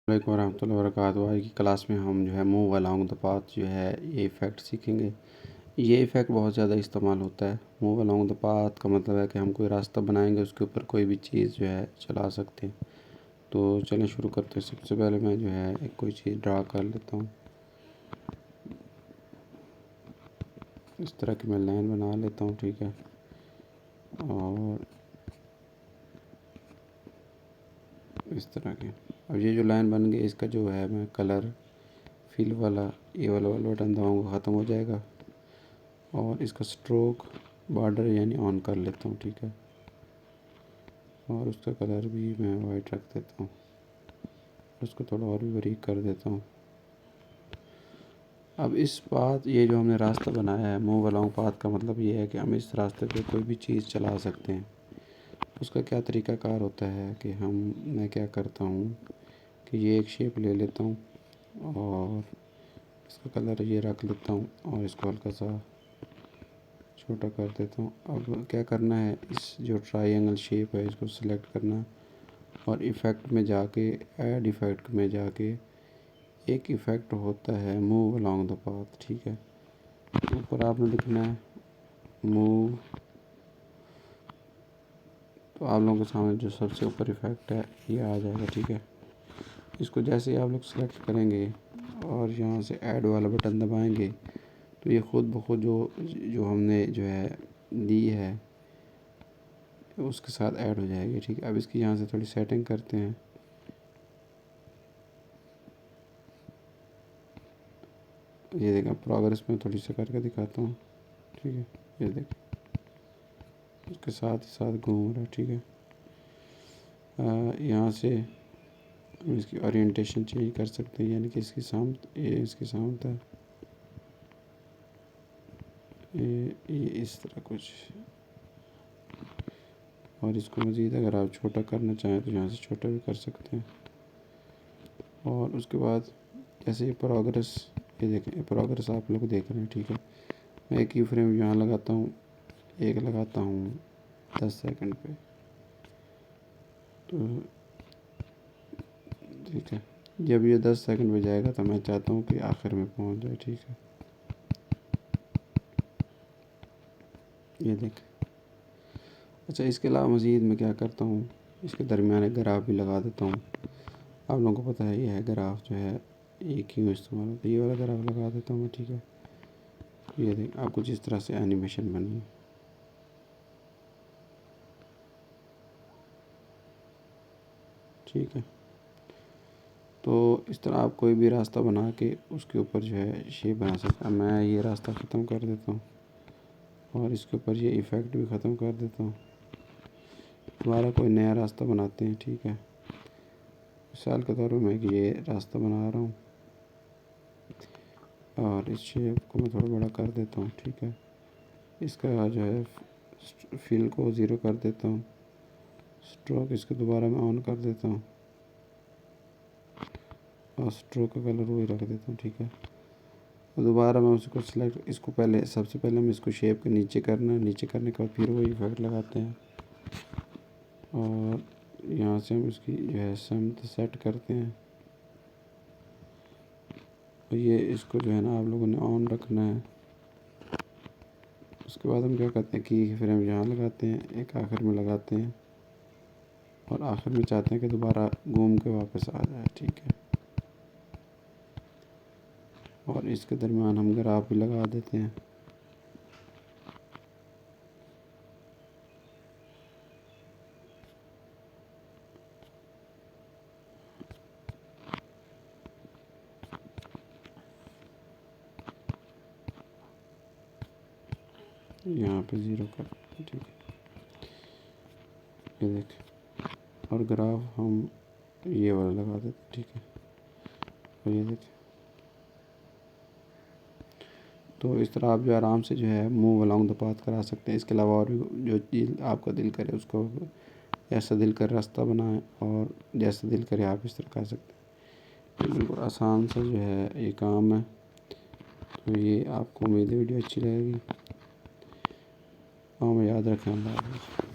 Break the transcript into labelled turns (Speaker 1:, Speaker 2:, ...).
Speaker 1: वालेकुम वरहमतुल्लाहि वबरकातुहू। आज की क्लास में हम जो है मूव अलोंग द पाथ जो है ये इफ़ेक्ट सीखेंगे। ये इफ़ेक्ट बहुत ज़्यादा इस्तेमाल होता है। मूव अलोंग द पाथ का मतलब है कि हम कोई रास्ता बनाएंगे, उसके ऊपर कोई भी चीज़ जो है चला सकते हैं। तो चलें शुरू करते हैं। सबसे पहले मैं जो है एक कोई चीज़ ड्रा कर लेता हूँ। इस तरह की मैं लाइन बना लेता हूँ, ठीक है। और इस तरह की अब ये जो लाइन बन गई, इसका जो है मैं कलर फिल वाला ये वाला बटन दबाऊँगा, ख़त्म हो जाएगा। और इसका स्ट्रोक बॉर्डर यानी ऑन कर लेता हूँ, ठीक है। और उसका कलर भी मैं वाइट रख देता हूँ, उसको थोड़ा और भी बारीक कर देता हूँ। अब इस पाथ ये जो हमने रास्ता बनाया है, मूव अलोंग पाथ का मतलब ये है कि हम इस रास्ते पे कोई भी चीज़ चला सकते हैं। उसका क्या तरीक़ाकार होता है कि मैं क्या करता हूँ कि ये एक शेप ले लेता हूँ और इसका कलर ये रख लेता हूँ और इसको हल्का सा छोटा कर देता हूँ। अब क्या करना है, इस जो ट्रायंगल शेप है इसको सिलेक्ट करना है और इफ़ेक्ट में जाके ऐड इफ़ेक्ट में जाके एक इफ़ेक्ट होता है मूव अलोंग द पाथ, ठीक है। ऊपर आपने लिखना है मूव। तो आप लोगों के सामने जो सबसे ऊपर इफ़ेक्ट है ये आ जाएगा, ठीक है। इसको जैसे ही आप लोग सेलेक्ट करेंगे और यहाँ से ऐड वाला बटन दबाएंगे तो ये ख़ुद ब खुद जो हमने जो है दी है उसके साथ ऐड हो जाएगी, ठीक है। अब इसकी यहाँ से थोड़ी सेटिंग करते हैं। ये देखें, प्रोग्रेस में थोड़ी सी करके दिखाता हूँ, ठीक है। ये देखें, उसके साथ ही साथ घूम रहा है, ठीक है। यहाँ से हम इसकी ओरिएंटेशन चेंज कर सकते हैं, यानी कि इसकी सामत ये इसकी सामत है, ये इस तरह कुछ। और इसको मज़ीद अगर आप छोटा करना चाहें तो यहाँ से छोटा भी कर सकते हैं। और उसके बाद जैसे ये प्रोग्रेस, ये देखें, ये प्रोग्रेस आप लोग देख रहे हैं, ठीक है। मैं एक की फ्रेम यहाँ लगाता हूँ, एक लगाता हूँ 10 सेकंड पे, तो ठीक है। जब ये 10 सेकंड पे जाएगा तो मैं चाहता हूँ कि आखिर में पहुँच जाए, ठीक है। ये देखें। अच्छा, इसके अलावा मज़ीद मैं क्या करता हूँ, इसके दरमियान एक ग्राफ भी लगा देता हूँ। आप लोगों को पता है ये है ग्राफ जो है ये क्यों इस्तेमाल होता है, ये वाला ग्राफ लगा देता हूँ मैं, ठीक है। ये देख, आप कुछ इस तरह से एनिमेशन बनी है, ठीक है। तो इस तरह आप कोई भी रास्ता बना के उसके ऊपर जो है शेप बना सकते हैं। मैं ये रास्ता ख़त्म कर देता हूँ और इसके ऊपर ये इफ़ेक्ट भी ख़त्म कर देता हूँ। दोबारा कोई नया रास्ता बनाते हैं, ठीक है। मिसाल के तौर पर मैं ये रास्ता बना रहा हूँ और इस शेप को मैं थोड़ा बड़ा कर देता हूँ, ठीक है। इसका जो है फिल को 0 कर देता हूँ, स्ट्रोक इसको दोबारा मैं ऑन कर देता हूँ और स्ट्रोक का कलर वही रख देता हूँ, ठीक है। और दोबारा मैं उसको सिलेक्ट, इसको पहले सबसे पहले हम इसको शेप के नीचे करना है, नीचे करने के बाद फिर वही इफेक्ट लगाते हैं और यहाँ से हम इसकी जो है समत सेट करते हैं। और ये इसको जो है ना आप लोगों ने ऑन रखना है। उसके बाद हम क्या करते हैं कि फिर हम यहाँ लगाते हैं, एक आखिर में लगाते हैं और आखिर में चाहते हैं कि दोबारा घूम के वापस आ जाए, ठीक है। और इसके दरमियान हम ग्राफ भी लगा देते हैं। यहाँ पे 0 कर, ठीक है। ये देख, और ग्राफ हम ये वाला लगा देते, ठीक है। और ये देख, तो इस तरह आप जो आराम से जो है मूव अलोंग द पाथ करा सकते हैं। इसके अलावा और भी जो चीज़ आपका दिल करे उसको जैसा दिल करे रास्ता बनाएं और जैसा दिल करे आप इस तरह कर सकते हैं। बिल्कुल आसान सा जो है ये काम है। तो ये आपको उम्मीद है वीडियो अच्छी लगेगी। हाँ, याद रखें, अल्लाह हाफ़िज़।